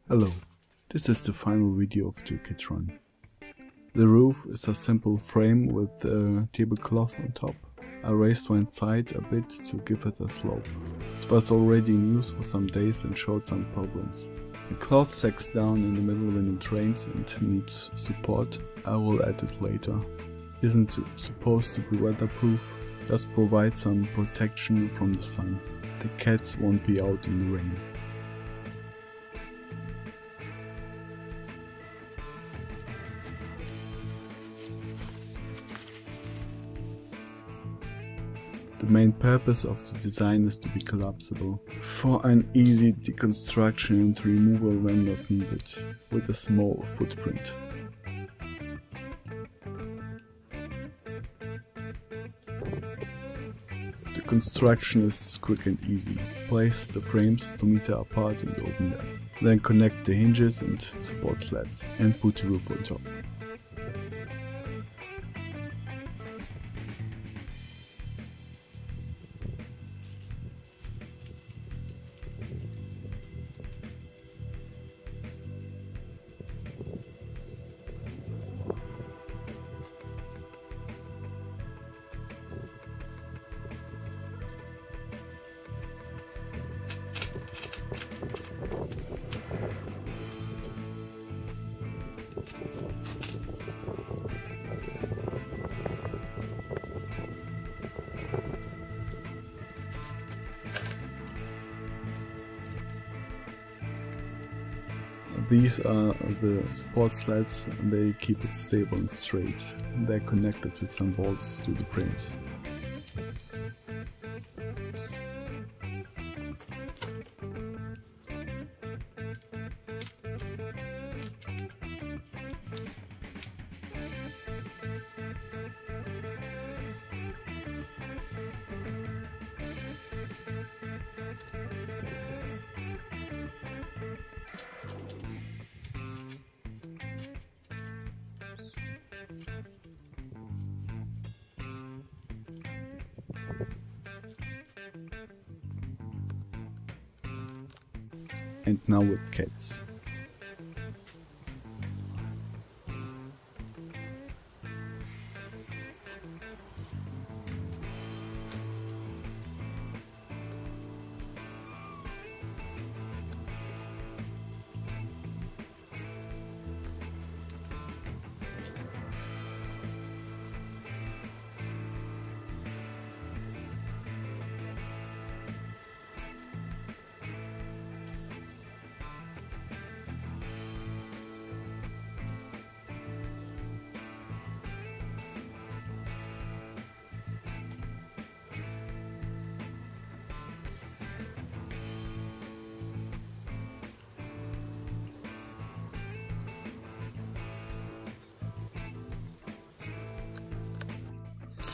Hello, this is the final video of the kit run. The roof is a simple frame with a tablecloth on top. I raised one side a bit to give it a slope. It was already in use for some days and showed some problems. The cloth sags down in the middle when it rains and needs support. I will add it later. Isn't supposed to be weatherproof, just provide some protection from the sun. The cats won't be out in the rain. The main purpose of the design is to be collapsible, for an easy deconstruction and removal when not needed, with a small footprint. The construction is quick and easy. Place the frames 2 meters apart and open them. Then connect the hinges and support slats and put the roof on top. These are the support slats, and they keep it stable and straight. They're connected with some bolts to the frames. And now with cats.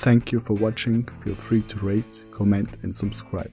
Thank you for watching. Feel free to rate, comment and subscribe.